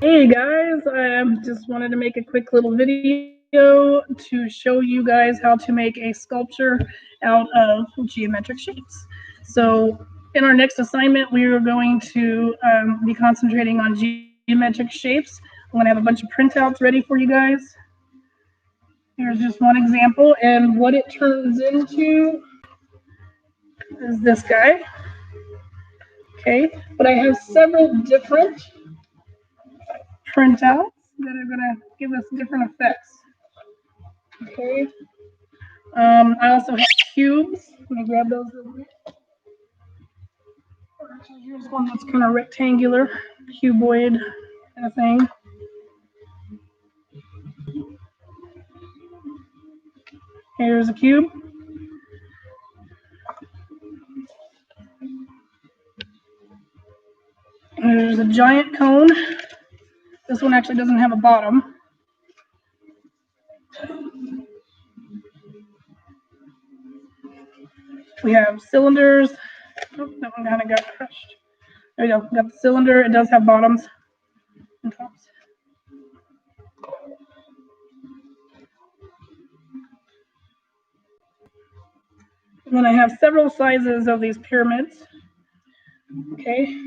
Hey guys, I just wanted to make a quick little video to show you guys how to make a sculpture out of geometric shapes. So in our next assignment, we are going to be concentrating on geometric shapes. I'm going to have a bunch of printouts ready for you guys. Here's just one example, and what it turns into is this guy. Okay, but I have several different printouts that are going to give us different effects. Okay. I also have cubes. Let me grab those real quick. Actually, here's one that's kind of rectangular, cuboid kind of thing. Here's a cube. There's a giant cone. This one actually doesn't have a bottom. We have cylinders. Oh, that one kind of got crushed. There we go. We got the cylinder. It does have bottoms and tops. And then I have several sizes of these pyramids. Okay.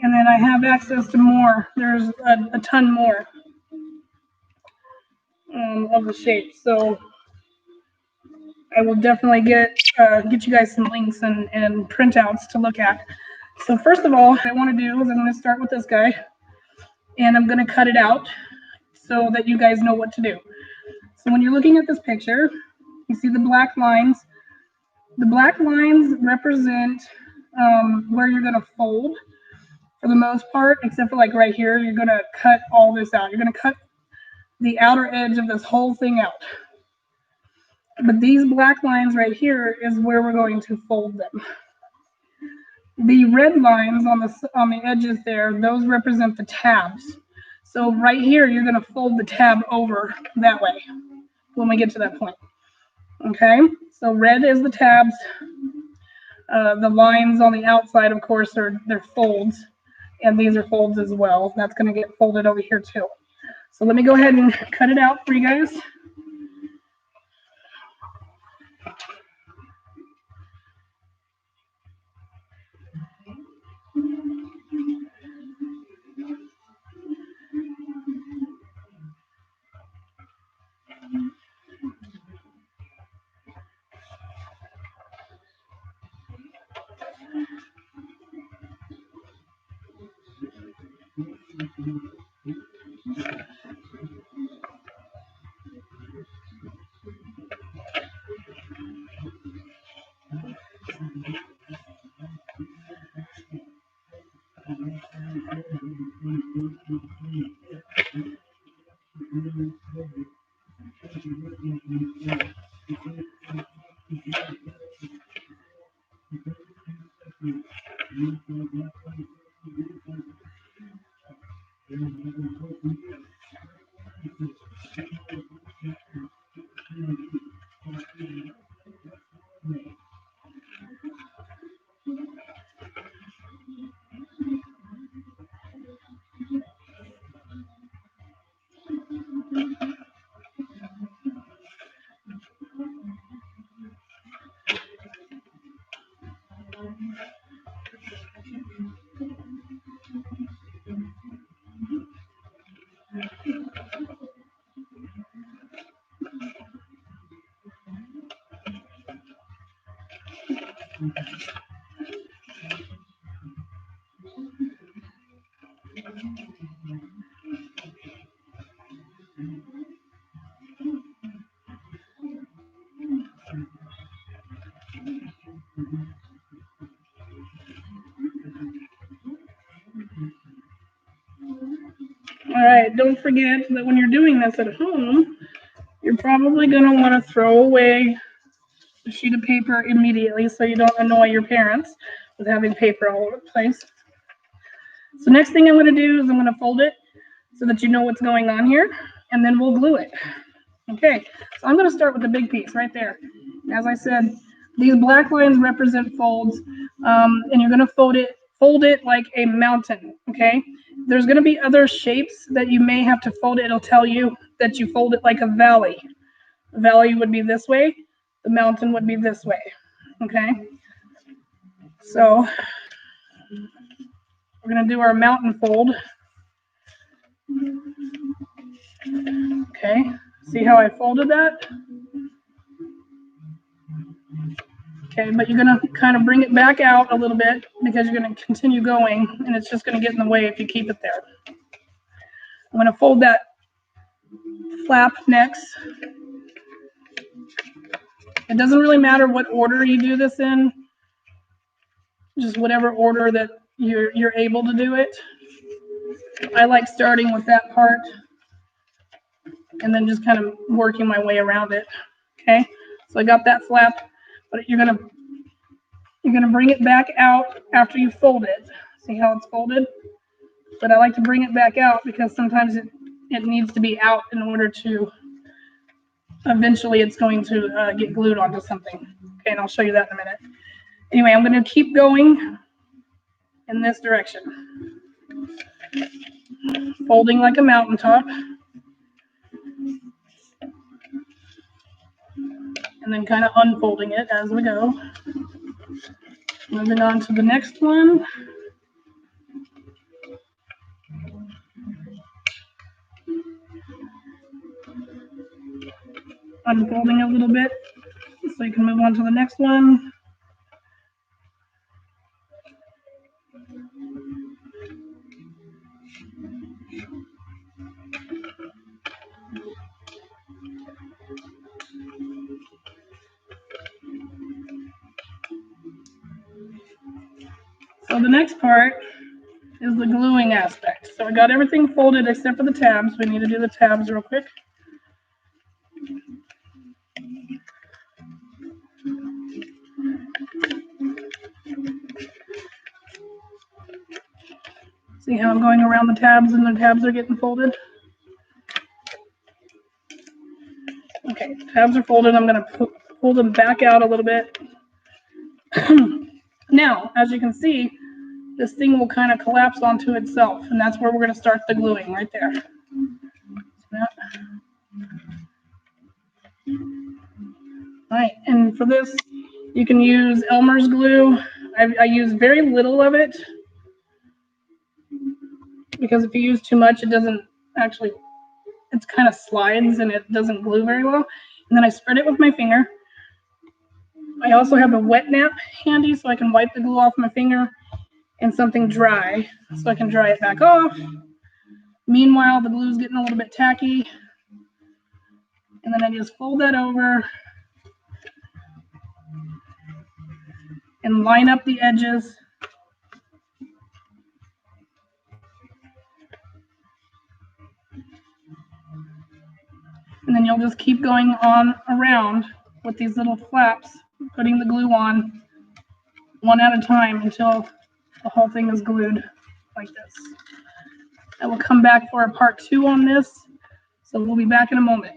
And then I have access to more. There's a ton more of the shapes. So I will definitely get you guys some links and printouts to look at. So first of all, what I want to do is I'm going to start with this guy, and I'm going to cut it out so that you guys know what to do. So when you're looking at this picture, you see the black lines. The black lines represent where you're going to fold for the most part, except for like right here, you're going to cut all this out. You're going to cut the outer edge of this whole thing out. But these black lines right here is where we're going to fold them. The red lines on the edges there, those represent the tabs. So right here, you're going to fold the tab over that way when we get to that point. Okay, so red is the tabs. The lines on the outside, of course, they're folds, and these are folds as well. That's going to get folded over here too. So let me go ahead and cut it out for you guys. All right, don't forget that when you're doing this at home, you're probably going to want to throw away the sheet of paper immediately so you don't annoy your parents with having paper all over the place. So next thing I'm going to do is I'm going to fold it so that you know what's going on here, and then we'll glue it. Okay, so I'm going to start with the big piece right there. And as I said, These black lines represent folds, and you're going to fold it like a mountain, okay? There's going to be other shapes that you may have to fold it. It'll tell you that you fold it like a valley. The valley would be this way. The mountain would be this way, okay? So we're going to do our mountain fold. Okay, see how I folded that? Okay, but you're going to kind of bring it back out a little bit because you're going to continue going, and it's just going to get in the way if you keep it there. I'm going to fold that flap next. It doesn't really matter what order you do this in, just whatever order that you're able to do it. I like starting with that part and then just kind of working my way around it. Okay, so I got that flap, but you're gonna bring it back out after you fold it. See how it's folded? But I like to bring it back out because sometimes it needs to be out in order to eventually it's going to get glued onto something. Okay, and I'll show you that in a minute. Anyway, I'm going to keep going in this direction, folding like a mountaintop, and then kind of unfolding it as we go. Moving on to the next one. Unfolding a little bit so you can move on to the next one. So the next part is the gluing aspect. So I got everything folded except for the tabs. We need to do the tabs real quick. See how I'm going around the tabs and the tabs are getting folded? Okay, tabs are folded. I'm going to pull them back out a little bit. Now, as you can see, this thing will kind of collapse onto itself, and that's where we're going to start the gluing, right there. All right, and for this, you can use Elmer's glue. I use very little of it because if you use too much, it doesn't actually, it kind of slides and it doesn't glue very well. And then I spread it with my finger. I also have a wet nap handy so I can wipe the glue off my finger, and something dry so I can dry it back off. Meanwhile, the glue's getting a little bit tacky. And then I just fold that over and line up the edges. And then you'll just keep going on around with these little flaps, putting the glue on one at a time until the whole thing is glued like this. I will come back for a part 2 on this, so we'll be back in a moment.